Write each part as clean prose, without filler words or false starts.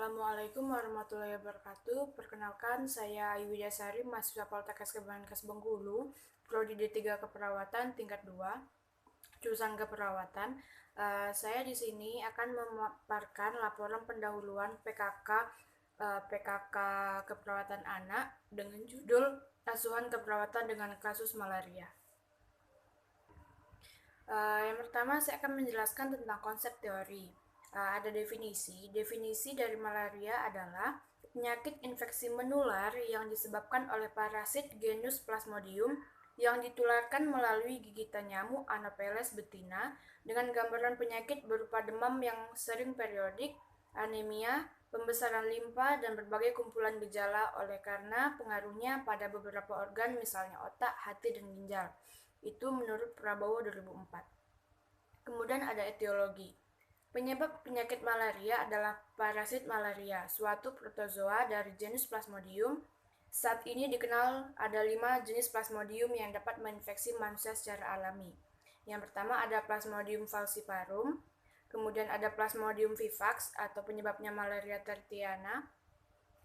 Assalamualaikum warahmatullahi wabarakatuh. Perkenalkan, saya Ayu Widyasari, mahasiswa Poltekkes Kemenkes Bengkulu, Prodi D3 Keperawatan tingkat 2, jurusan keperawatan. Saya di sini akan memaparkan laporan pendahuluan PKK Keperawatan Anak dengan judul Asuhan Keperawatan dengan Kasus Malaria. Yang pertama, saya akan menjelaskan tentang konsep teori. Ada definisi. Definisi dari malaria adalah penyakit infeksi menular yang disebabkan oleh parasit genus Plasmodium yang ditularkan melalui gigitan nyamuk Anopheles betina dengan gambaran penyakit berupa demam yang sering periodik, anemia, pembesaran limpa, dan berbagai kumpulan gejala oleh karena pengaruhnya pada beberapa organ misalnya otak, hati, dan ginjal. Itu menurut Prabowo 2004. Kemudian ada etiologi. Penyebab penyakit malaria adalah parasit malaria, suatu protozoa dari genus Plasmodium. Saat ini dikenal ada 5 jenis Plasmodium yang dapat menginfeksi manusia secara alami. Yang pertama ada Plasmodium falciparum, kemudian ada Plasmodium vivax atau penyebabnya malaria tertiana.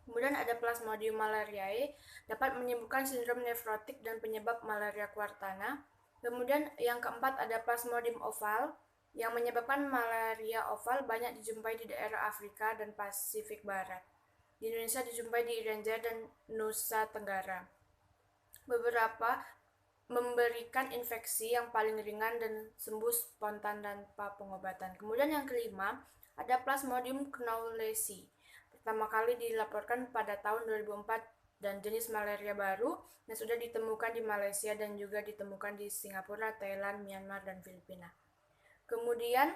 Kemudian ada Plasmodium malariae, dapat menyembuhkan sindrom nefrotik dan penyebab malaria quartana. Kemudian yang keempat ada Plasmodium oval, yang menyebabkan malaria oval banyak dijumpai di daerah Afrika dan Pasifik Barat. Di Indonesia dijumpai di Irian Jaya dan Nusa Tenggara. Beberapa memberikan infeksi yang paling ringan dan sembuh spontan tanpa pengobatan. Kemudian yang kelima, ada Plasmodium knowlesi. Pertama kali dilaporkan pada tahun 2004 dan jenis malaria baru yang sudah ditemukan di Malaysia dan juga ditemukan di Singapura, Thailand, Myanmar, dan Filipina. Kemudian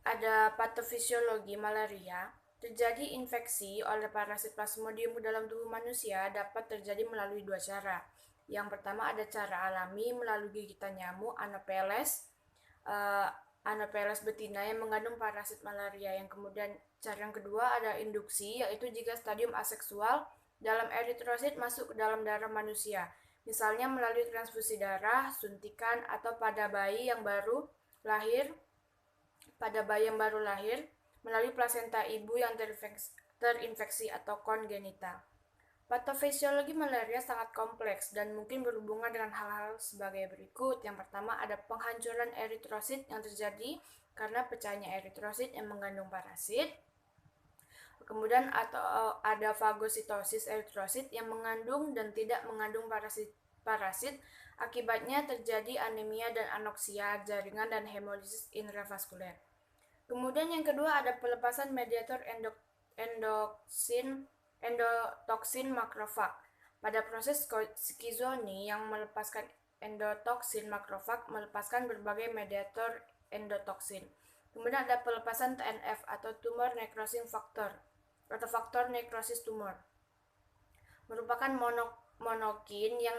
ada patofisiologi malaria. Terjadi infeksi oleh parasit Plasmodium ke dalam tubuh manusia dapat terjadi melalui dua cara. Yang pertama ada cara alami melalui gigitan nyamuk Anopheles betina yang mengandung parasit malaria. Yang kemudian cara yang kedua ada induksi, yaitu jika stadium aseksual dalam eritrosit masuk ke dalam darah manusia. Misalnya melalui transfusi darah, suntikan, atau pada bayi yang baru lahir melalui plasenta ibu yang terinfeksi atau kongenital. Patofisiologi malaria sangat kompleks dan mungkin berhubungan dengan hal-hal sebagai berikut. Yang pertama ada penghancuran eritrosit yang terjadi karena pecahnya eritrosit yang mengandung parasit. Kemudian atau ada fagositosis eritrosit yang mengandung dan tidak mengandung parasit. Akibatnya terjadi anemia dan anoksia jaringan dan hemolisis intravaskuler. Kemudian yang kedua ada pelepasan mediator endotoksin makrofag. Pada proses skizoni yang melepaskan endotoksin, makrofag melepaskan berbagai mediator endotoksin. Kemudian ada pelepasan TNF atau tumor necrosis factor atau faktor nekrosis tumor. Merupakan monokin yang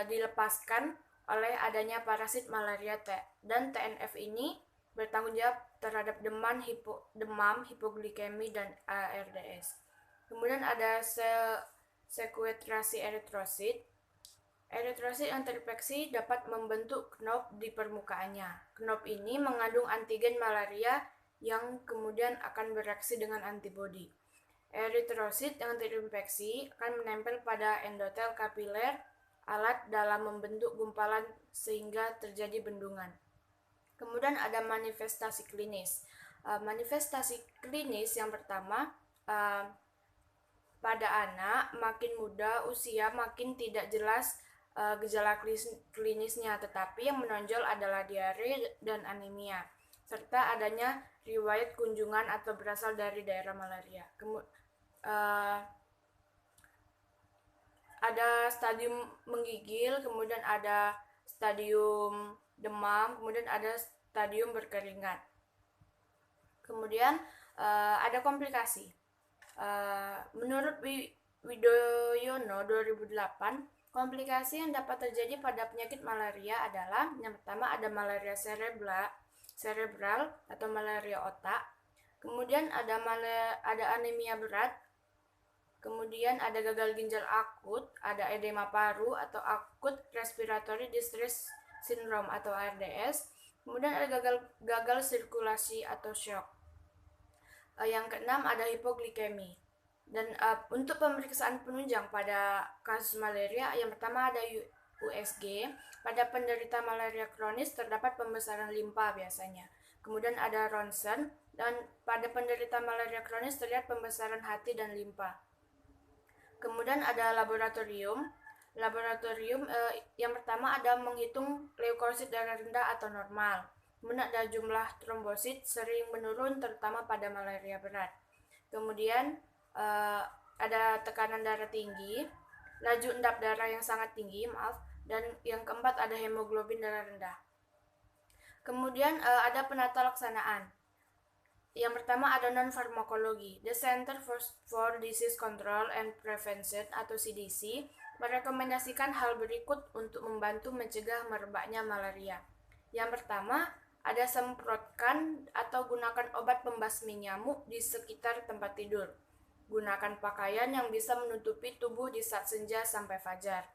dilepaskan oleh adanya parasit malaria dan TNF ini bertanggung jawab terhadap demam, hipoglikemi, dan ARDS. Kemudian ada sekuestrasi eritrosit. Eritrosit yang terinfeksi dapat membentuk knop di permukaannya. Knop ini mengandung antigen malaria yang kemudian akan bereaksi dengan antibodi. Eritrosit yang terinfeksi akan menempel pada endotel kapiler alat dalam membentuk gumpalan sehingga terjadi bendungan. Kemudian ada manifestasi klinis. Manifestasi klinis yang pertama, pada anak makin muda usia makin tidak jelas gejala klinisnya, tetapi yang menonjol adalah diare dan anemia, serta adanya riwayat kunjungan atau berasal dari daerah malaria. Ada stadium menggigil, kemudian ada stadium demam, kemudian ada stadium berkeringat. Kemudian ada komplikasi. Menurut Widoyono 2008, komplikasi yang dapat terjadi pada penyakit malaria adalah yang pertama ada malaria cerebral atau malaria otak. Kemudian ada anemia berat. Kemudian ada gagal ginjal akut, ada edema paru atau akut respiratory distress syndrome atau ARDS. Kemudian ada gagal sirkulasi atau shock. Yang keenam ada hipoglikemi. Dan untuk pemeriksaan penunjang pada kasus malaria, yang pertama ada USG. Pada penderita malaria kronis terdapat pembesaran limpa biasanya. Kemudian ada ronsen, dan pada penderita malaria kronis terlihat pembesaran hati dan limpa. Kemudian ada laboratorium. Laboratorium yang pertama ada menghitung leukosit darah rendah atau normal. Kemudian ada jumlah trombosit sering menurun terutama pada malaria berat. Kemudian ada tekanan darah tinggi, laju endap darah yang sangat tinggi, dan yang keempat ada hemoglobin darah rendah. Kemudian ada penata laksanaan. Yang pertama ada non-farmakologi. The Center for Disease Control and Prevention atau CDC merekomendasikan hal berikut untuk membantu mencegah merebaknya malaria. Yang pertama, ada semprotkan atau gunakan obat pembasmi nyamuk di sekitar tempat tidur. Gunakan pakaian yang bisa menutupi tubuh di saat senja sampai fajar.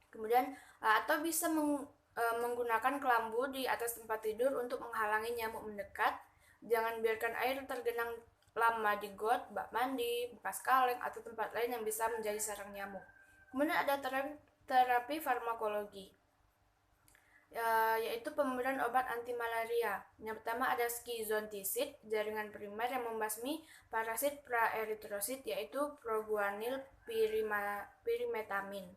Kemudian atau bisa menggunakan kelambu di atas tempat tidur untuk menghalangi nyamuk mendekat. Jangan biarkan air tergenang lama di got, bak mandi, bekas kaleng, atau tempat lain yang bisa menjadi sarang nyamuk. Kemudian ada terapi farmakologi, yaitu pemberian obat anti malaria. Yang pertama ada skizontisid, jaringan primer yang membasmi parasit praeritrosit, yaitu proguanil pyrimetamin.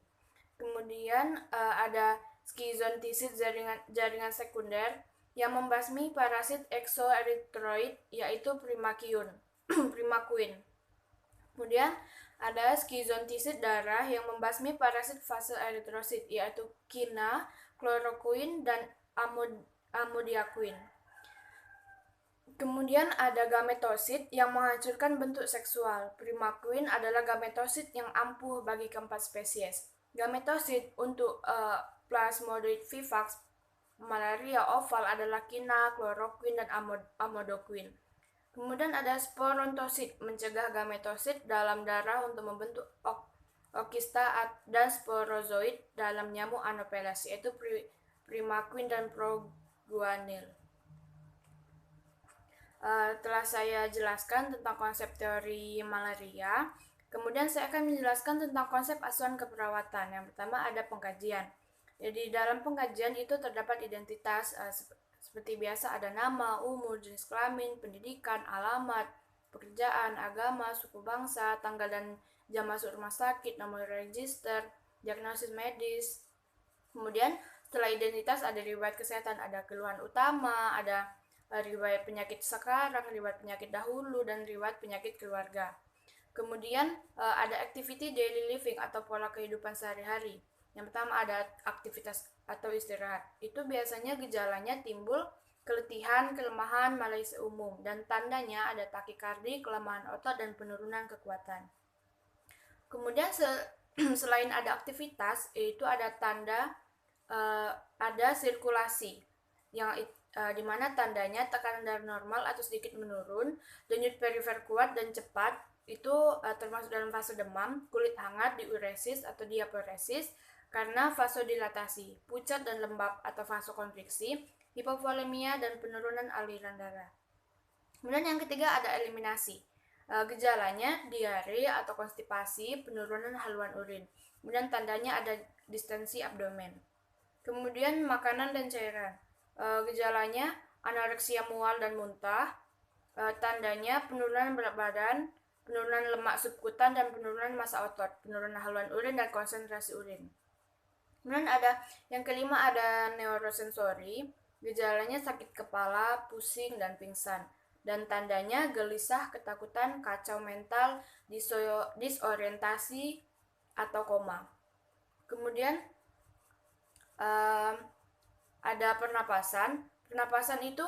Kemudian ada skizontisid jaringan sekunder yang membasmi parasit exoerythroid, yaitu primaquine. Kemudian ada skizontisid darah yang membasmi parasit fase eritrosit, yaitu kina, kloroquine, dan amodiaquine. Kemudian ada gametosit yang menghancurkan bentuk seksual. Primaquine adalah gametosit yang ampuh bagi keempat spesies. Gametosit untuk Plasmodium vivax malaria oval adalah kina, kloroquine, dan amodiaquine. Kemudian ada sporontosit, mencegah gametosit dalam darah untuk membentuk okista dan sporozoid dalam nyamuk Anopheles, yaitu primaquine dan proguanil. Telah saya jelaskan tentang konsep teori malaria, kemudian saya akan menjelaskan tentang konsep asuhan keperawatan. Yang pertama ada pengkajian. Jadi dalam pengkajian itu terdapat identitas seperti biasa ada nama, umur, jenis kelamin, pendidikan, alamat, pekerjaan, agama, suku bangsa, tanggal dan jam masuk rumah sakit, nomor register, diagnosis medis. Kemudian setelah identitas ada riwayat kesehatan, ada keluhan utama, ada riwayat penyakit sekarang, riwayat penyakit dahulu, dan riwayat penyakit keluarga. Kemudian ada activity daily living atau pola kehidupan sehari-hari. Yang pertama ada aktivitas atau istirahat. Itu biasanya gejalanya timbul keletihan, kelemahan, malaise umum, dan tandanya ada takikardi, kelemahan otot, dan penurunan kekuatan. Kemudian selain ada aktivitas, itu ada tanda ada sirkulasi yang dimana tandanya tekanan darah normal atau sedikit menurun, denyut perifer kuat dan cepat, itu termasuk dalam fase demam, kulit hangat, diuresis atau diaporesis karena vasodilatasi, pucat dan lembab atau vasokonstriksi, hipovolemia, dan penurunan aliran darah. Kemudian yang ketiga ada eliminasi. Gejalanya diare atau konstipasi, penurunan haluan urin. Kemudian tandanya ada distensi abdomen. Kemudian makanan dan cairan. Gejalanya anoreksia mual dan muntah. Tandanya penurunan berat badan, penurunan lemak subkutan, dan penurunan massa otot, penurunan haluan urin dan konsentrasi urin. Kemudian ada yang kelima ada neurosensori, gejalanya sakit kepala, pusing, dan pingsan. Dan tandanya gelisah, ketakutan, kacau mental, disorientasi, atau koma. Kemudian ada pernapasan. Pernapasan itu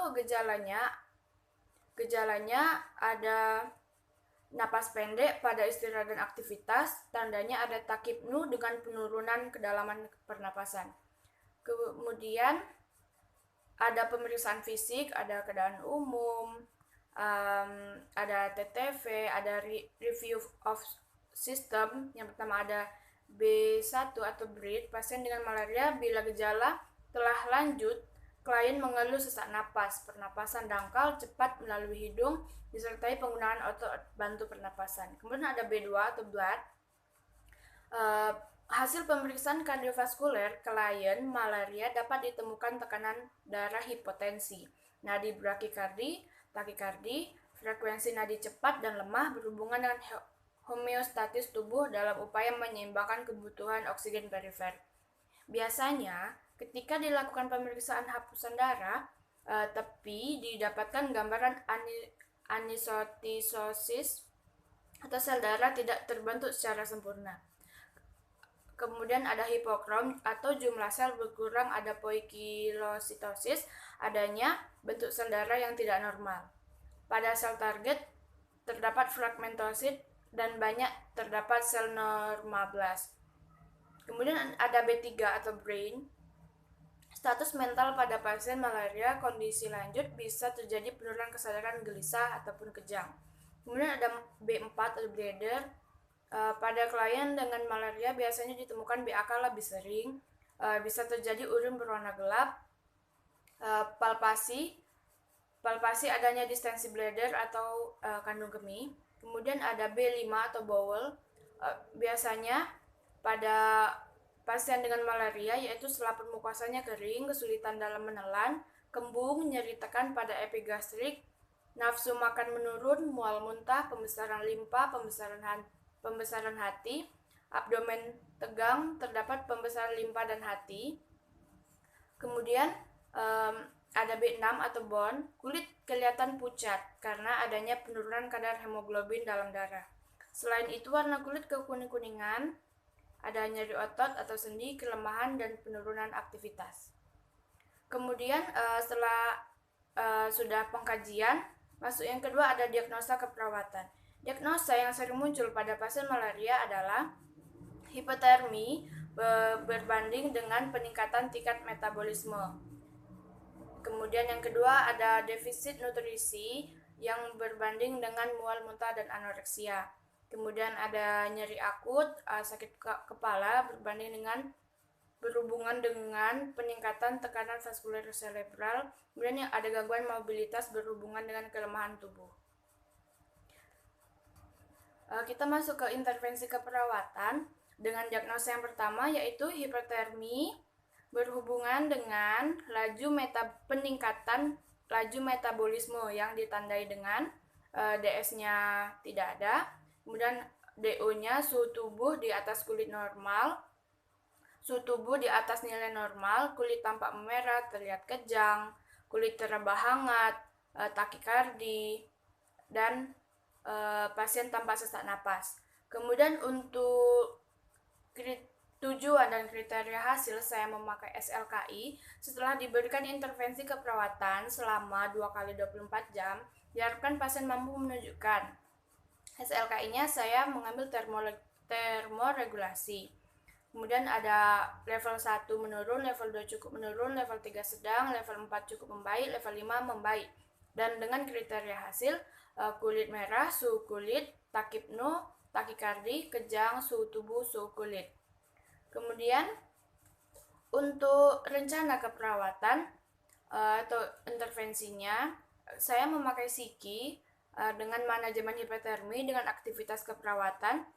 gejalanya ada napas pendek pada istirahat dan aktivitas, tandanya ada takipnu dengan penurunan kedalaman pernapasan. Kemudian ada pemeriksaan fisik, ada keadaan umum, ada TTV, ada review of system. Yang pertama ada B1 atau BRID, pasien dengan malaria bila gejala telah lanjut klien mengeluh sesak napas, pernapasan dangkal cepat melalui hidung, disertai penggunaan otot bantu pernapasan. Kemudian ada B2 atau blood. Hasil pemeriksaan kardiovaskuler klien malaria dapat ditemukan tekanan darah hipotensi, nadi brakikardi, takikardi, frekuensi nadi cepat dan lemah berhubungan dengan homeostatis tubuh dalam upaya menyeimbangkan kebutuhan oksigen perifer. Biasanya, ketika dilakukan pemeriksaan hapusan darah, tapi didapatkan gambaran anisotisosis atau sel darah tidak terbentuk secara sempurna. Kemudian ada hipokrom atau jumlah sel berkurang, ada poikilositosis, adanya bentuk sel darah yang tidak normal. Pada sel target terdapat fragmentosit dan banyak terdapat sel normoblast. Kemudian ada B3 atau brain. Status mental pada pasien malaria kondisi lanjut bisa terjadi penurunan kesadaran, gelisah ataupun kejang. Kemudian ada B4 atau bladder. Pada klien dengan malaria biasanya ditemukan BAK lebih sering, bisa terjadi urin berwarna gelap, palpasi adanya distensi bladder atau kandung kemih. Kemudian ada B5 atau bowel, biasanya pada pasien dengan malaria yaitu selaput mukosanya kering, kesulitan dalam menelan, kembung, nyeri tekan pada epigastrik, nafsu makan menurun, mual muntah, pembesaran limpa, pembesaran hati, abdomen tegang, terdapat pembesaran limpa dan hati. Kemudian ada B6 atau bone, kulit kelihatan pucat karena adanya penurunan kadar hemoglobin dalam darah. Selain itu warna kulit kekuning-kuningan, ada nyeri otot atau sendi, kelemahan, dan penurunan aktivitas. Kemudian setelah sudah pengkajian, masuk yang kedua ada diagnosa keperawatan. Diagnosa yang sering muncul pada pasien malaria adalah hipotermi berbanding dengan peningkatan tingkat metabolisme. Kemudian yang kedua ada defisit nutrisi yang berbanding dengan mual muntah dan anoreksia. Kemudian ada nyeri akut, sakit kepala berhubungan dengan peningkatan tekanan vaskuler cerebral. Kemudian yang ada gangguan mobilitas berhubungan dengan kelemahan tubuh. Kita masuk ke intervensi keperawatan dengan diagnosa yang pertama yaitu hipertermi berhubungan dengan peningkatan laju metabolisme yang ditandai dengan DS-nya tidak ada. Kemudian DO-nya suhu tubuh di atas kulit normal, suhu tubuh di atas nilai normal, kulit tampak memerah, terlihat kejang, kulit teraba hangat, takikardi, dan pasien tampak sesak napas. Kemudian untuk tujuan dan kriteria hasil saya memakai SLKI. Setelah diberikan intervensi keperawatan selama 2x24 jam, diharapkan pasien mampu menunjukkan SLKI-nya saya mengambil termoregulasi. Kemudian ada level 1 menurun, level 2 cukup menurun, level 3 sedang, level 4 cukup membaik, level 5 membaik. Dan dengan kriteria hasil, kulit merah, suhu kulit, takipno, takikardi, kejang, suhu tubuh, suhu kulit. Kemudian untuk rencana keperawatan atau intervensinya, saya memakai SIKI dengan manajemen hipotermi dengan aktivitas keperawatan.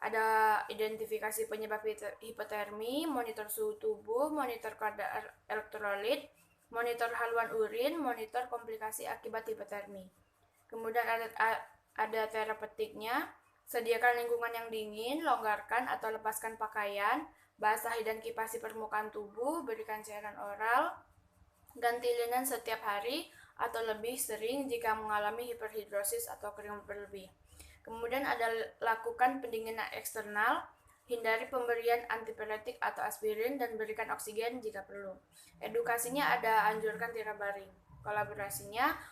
Ada identifikasi penyebab hipotermi, monitor suhu tubuh, monitor kadar elektrolit, monitor haluan urin, monitor komplikasi akibat hipotermi. Kemudian ada terapeutiknya, sediakan lingkungan yang dingin, longgarkan atau lepaskan pakaian, basahi dan kipasi permukaan tubuh, berikan cairan oral, ganti linen setiap hari atau lebih sering jika mengalami hiperhidrosis atau kering berlebih. Kemudian ada lakukan pendinginan eksternal, hindari pemberian antipiretik atau aspirin dan berikan oksigen jika perlu. Edukasinya ada anjurkan tirak baring.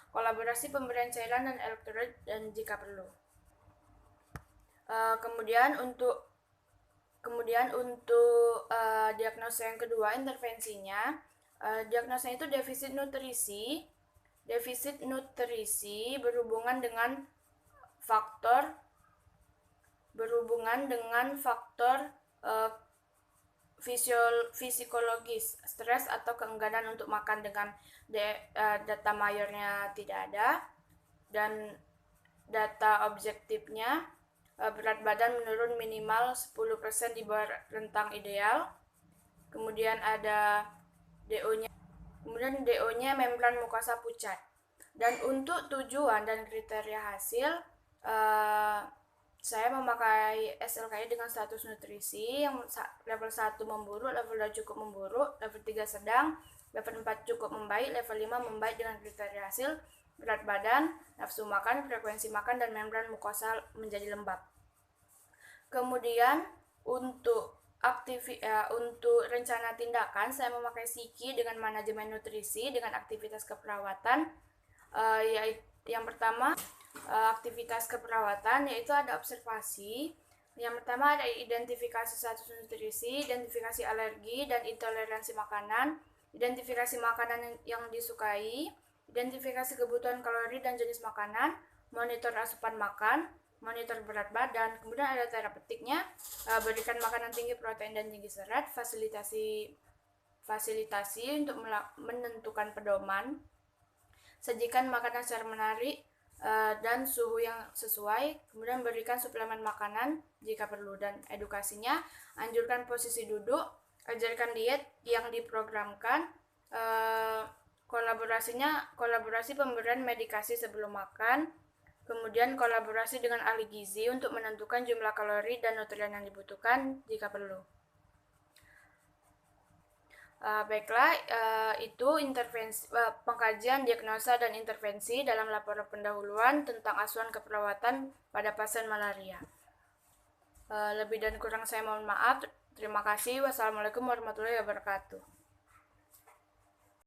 Kolaborasi pemberian cairan dan elektrolit dan jika perlu. Kemudian untuk diagnosa yang kedua, intervensinya, diagnosa itu defisit nutrisi. Defisit nutrisi berhubungan dengan faktor Fisikologis, stres atau keengganan untuk makan dengan data mayornya tidak ada, dan data objektifnya berat badan menurun minimal 10% di bawah rentang ideal. Kemudian ada DO-nya. Kemudian DO-nya membran mukosa pucat. Dan untuk tujuan dan kriteria hasil, saya memakai SLKI dengan status nutrisi yang level 1 memburuk, level 2 cukup memburuk, level 3 sedang, level 4 cukup membaik, level 5 membaik dengan kriteria hasil, berat badan, nafsu makan, frekuensi makan, dan membran mukosa menjadi lembab. Kemudian untuk untuk rencana tindakan, saya memakai Psiki dengan manajemen nutrisi dengan aktivitas keperawatan. Yaitu yang pertama, aktivitas keperawatan yaitu ada observasi. Yang pertama ada identifikasi status nutrisi, identifikasi alergi dan intoleransi makanan, identifikasi makanan yang disukai, identifikasi kebutuhan kalori dan jenis makanan, monitor asupan makan, monitor berat badan. Kemudian ada terapeutiknya, berikan makanan tinggi protein dan tinggi serat, fasilitasi untuk menentukan pedoman, sajikan makanan secara menarik dan suhu yang sesuai, kemudian berikan suplemen makanan jika perlu, dan edukasinya anjurkan posisi duduk, ajarkan diet yang diprogramkan, kolaborasi pemberian medikasi sebelum makan, kemudian kolaborasi dengan ahli gizi untuk menentukan jumlah kalori dan nutrien yang dibutuhkan jika perlu. Baiklah, itu intervensi, pengkajian, diagnosa, dan intervensi dalam laporan pendahuluan tentang asuhan keperawatan pada pasien malaria. Lebih dan kurang saya mohon maaf. Terima kasih. Wassalamualaikum warahmatullahi wabarakatuh.